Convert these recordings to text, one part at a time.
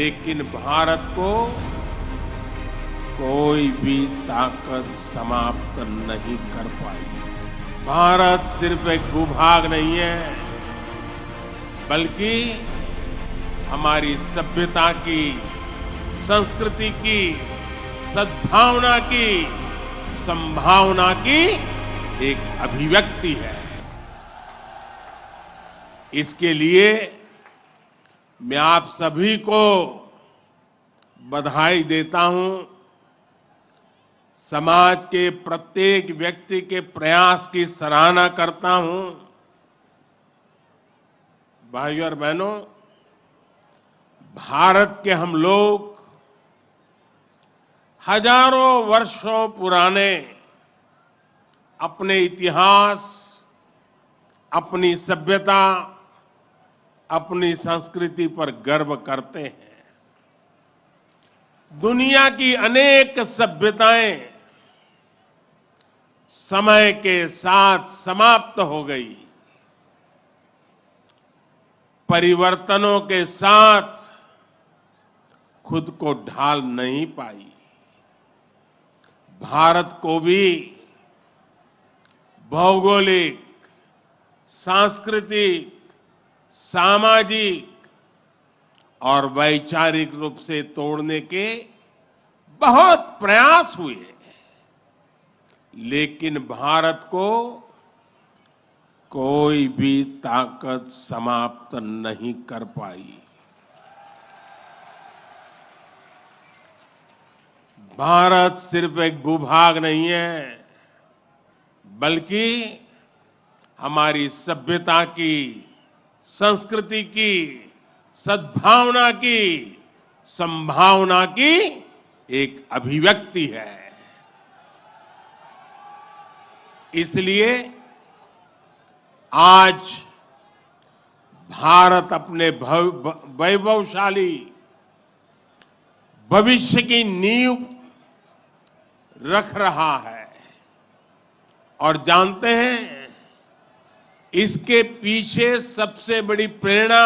लेकिन भारत को कोई भी ताकत समाप्त नहीं कर पाई। भारत सिर्फ एक भूभाग नहीं है, बल्कि हमारी सभ्यता की, संस्कृति की, सद्भावना की, संभावना की एक अभिव्यक्ति है। इसके लिए मैं आप सभी को बधाई देता हूं। समाज के प्रत्येक व्यक्ति के प्रयास की सराहना करता हूं। भाइयों और बहनों, भारत के हम लोग हजारों वर्षों पुराने अपने इतिहास, अपनी सभ्यता, अपनी संस्कृति पर गर्व करते हैं। दुनिया की अनेक सभ्यताएं समय के साथ समाप्त हो गई। परिवर्तनों के साथ खुद को ढाल नहीं पाई। भारत को भी भौगोलिक, सांस्कृतिक, सामाजिक और वैचारिक रूप से तोड़ने के बहुत प्रयास हुए, लेकिन भारत को कोई भी ताकत समाप्त नहीं कर पाई। भारत सिर्फ एक भूभाग नहीं है, बल्कि हमारी सभ्यता की, संस्कृति की, सद्भावना की, संभावना की एक अभिव्यक्ति है। इसलिए आज भारत अपने वैभवशाली भविष्य की नींव रख रहा है। और जानते हैं, इसके पीछे सबसे बड़ी प्रेरणा,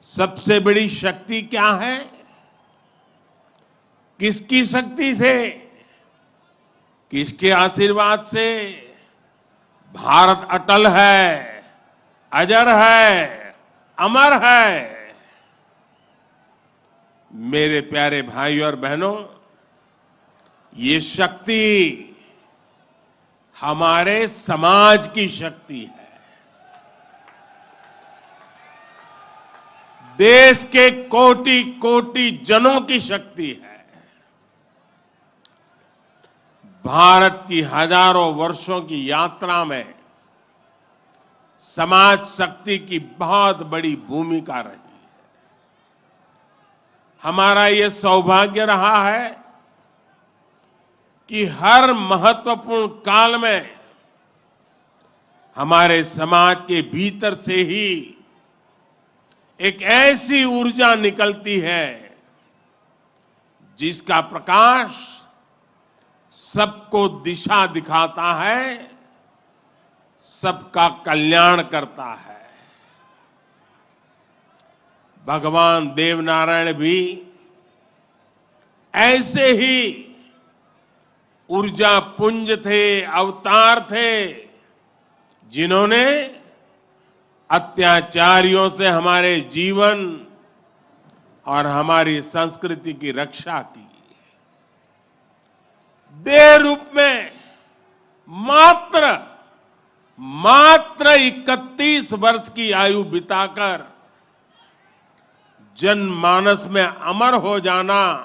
सबसे बड़ी शक्ति क्या है? किसकी शक्ति से, किसके आशीर्वाद से? भारत अटल है, अजर है, अमर है। मेरे प्यारे भाइयों और बहनों, ये शक्ति हमारे समाज की शक्ति है। देश के कोटि कोटि जनों की शक्ति है। भारत की हजारों वर्षों की यात्रा में समाज शक्ति की बहुत बड़ी भूमिका रही है। हमारा ये सौभाग्य रहा है कि हर महत्वपूर्ण काल में हमारे समाज के भीतर से ही एक ऐसी ऊर्जा निकलती है जिसका प्रकाश सबको दिशा दिखाता है, सबका कल्याण करता है। भगवान देवनारायण भी ऐसे ही ऊर्जा पुंज थे, अवतार थे, जिन्होंने अत्याचारियों से हमारे जीवन और हमारी संस्कृति की रक्षा की। देह रूप में मात्र 31 वर्ष की आयु बिताकर जनमानस में अमर हो जाना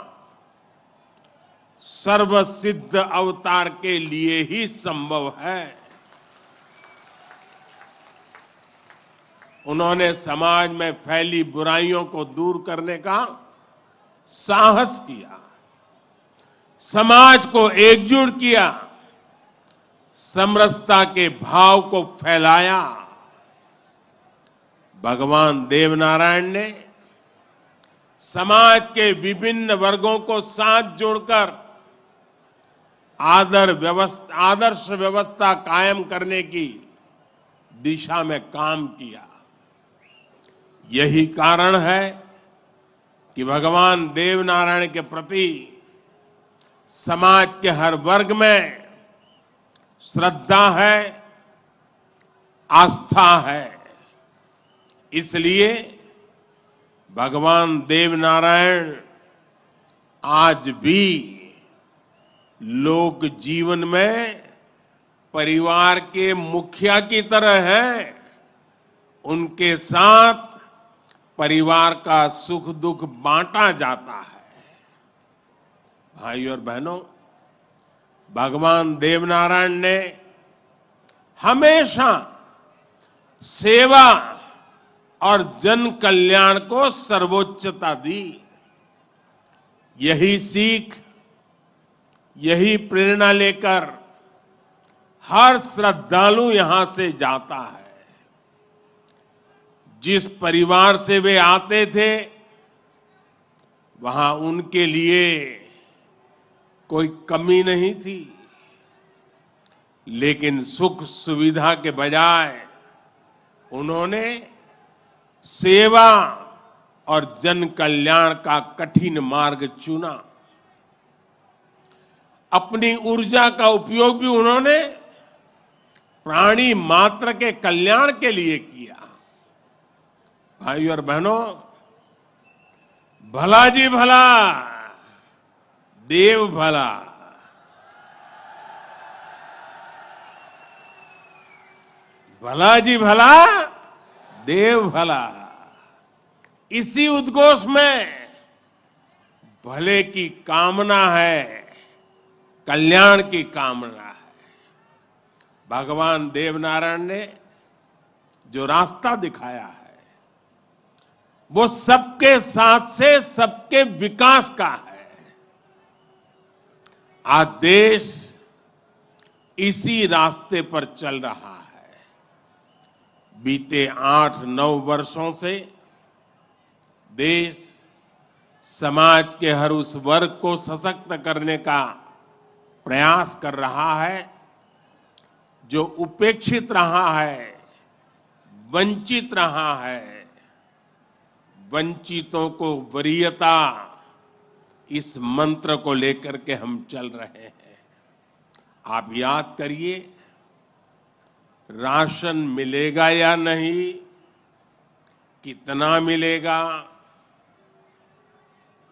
सर्वसिद्ध अवतार के लिए ही संभव है। उन्होंने समाज में फैली बुराइयों को दूर करने का साहस किया, समाज को एकजुट किया, समरसता के भाव को फैलाया। भगवान देवनारायण ने समाज के विभिन्न वर्गों को साथ जोड़कर आदर्श व्यवस्था कायम करने की दिशा में काम किया। यही कारण है कि भगवान देव नारायण के प्रति समाज के हर वर्ग में श्रद्धा है, आस्था है। इसलिए भगवान देव नारायण आज भी लोक जीवन में परिवार के मुखिया की तरह हैं। उनके साथ परिवार का सुख दुख बांटा जाता है। भाई और बहनों, भगवान देवनारायण ने हमेशा सेवा और जन कल्याण को सर्वोच्चता दी। यही सीख, यही प्रेरणा लेकर हर श्रद्धालु यहां से जाता है। जिस परिवार से वे आते थे, वहां उनके लिए कोई कमी नहीं थी, लेकिन सुख सुविधा के बजाय उन्होंने सेवा और जन कल्याण का कठिन मार्ग चुना। अपनी ऊर्जा का उपयोग भी उन्होंने प्राणी मात्र के कल्याण के लिए किया। भाइयों और बहनों, भला जी भला, देव भला। भला जी भला, देव भला। इसी उद्घोष में भले की कामना है, कल्याण की कामना है। भगवान देवनारायण ने जो रास्ता दिखाया है, वो सबके साथ से सबके विकास का है। आज देश इसी रास्ते पर चल रहा है। बीते 8-9 वर्षों से देश समाज के हर उस वर्ग को सशक्त करने का प्रयास कर रहा है जो उपेक्षित रहा है, वंचित रहा है। वंचितों को वरीयता, इस मंत्र को लेकर के हम चल रहे हैं। आप याद करिए, राशन मिलेगा या नहीं, कितना मिलेगा,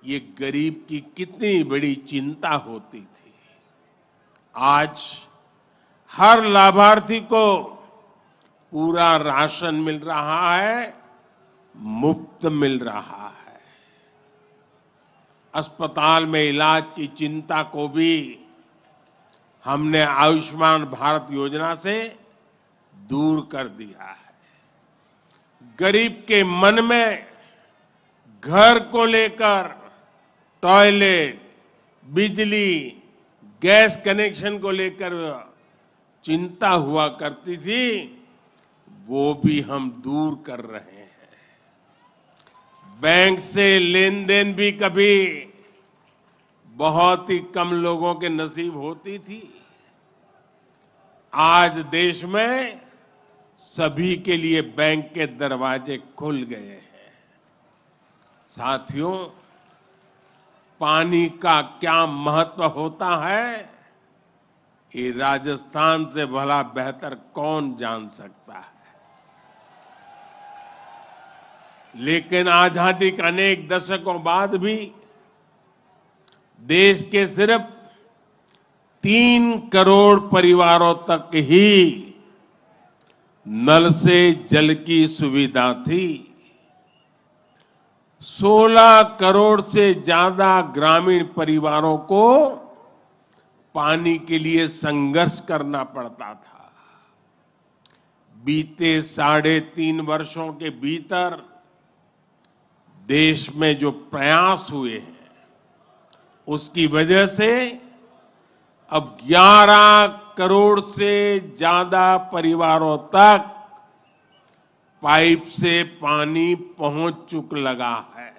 ये गरीब की कितनी बड़ी चिंता होती थी। आज हर लाभार्थी को पूरा राशन मिल रहा है, मुफ्त मिल रहा है। अस्पताल में इलाज की चिंता को भी हमने आयुष्मान भारत योजना से दूर कर दिया है। गरीब के मन में घर को लेकर टॉयलेट, बिजली, गैस कनेक्शन को लेकर चिंता हुआ करती थी, वो भी हम दूर कर रहे हैं। बैंक से लेन देन भी कभी बहुत ही कम लोगों के नसीब होती थी। आज देश में सभी के लिए बैंक के दरवाजे खुल गए हैं। साथियों, पानी का क्या महत्व होता है, ये राजस्थान से भला बेहतर कौन जान सकता है। लेकिन आजादी के अनेक दशकों बाद भी देश के सिर्फ 3 करोड़ परिवारों तक ही नल से जल की सुविधा थी। 16 करोड़ से ज्यादा ग्रामीण परिवारों को पानी के लिए संघर्ष करना पड़ता था। बीते 3.5 वर्षों के भीतर देश में जो प्रयास हुए हैं, उसकी वजह से अब 11 करोड़ से ज्यादा परिवारों तक पाइप से पानी पहुंच चुक लगा है।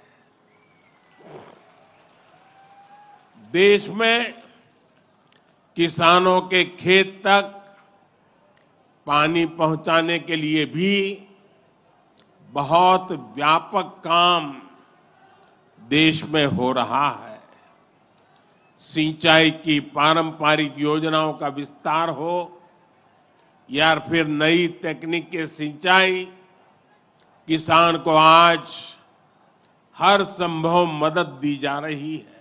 देश में किसानों के खेत तक पानी पहुंचाने के लिए भी बहुत व्यापक काम देश में हो रहा है। सिंचाई की पारंपरिक योजनाओं का विस्तार हो या फिर नई तकनीक के सिंचाई, किसान को आज हर संभव मदद दी जा रही है।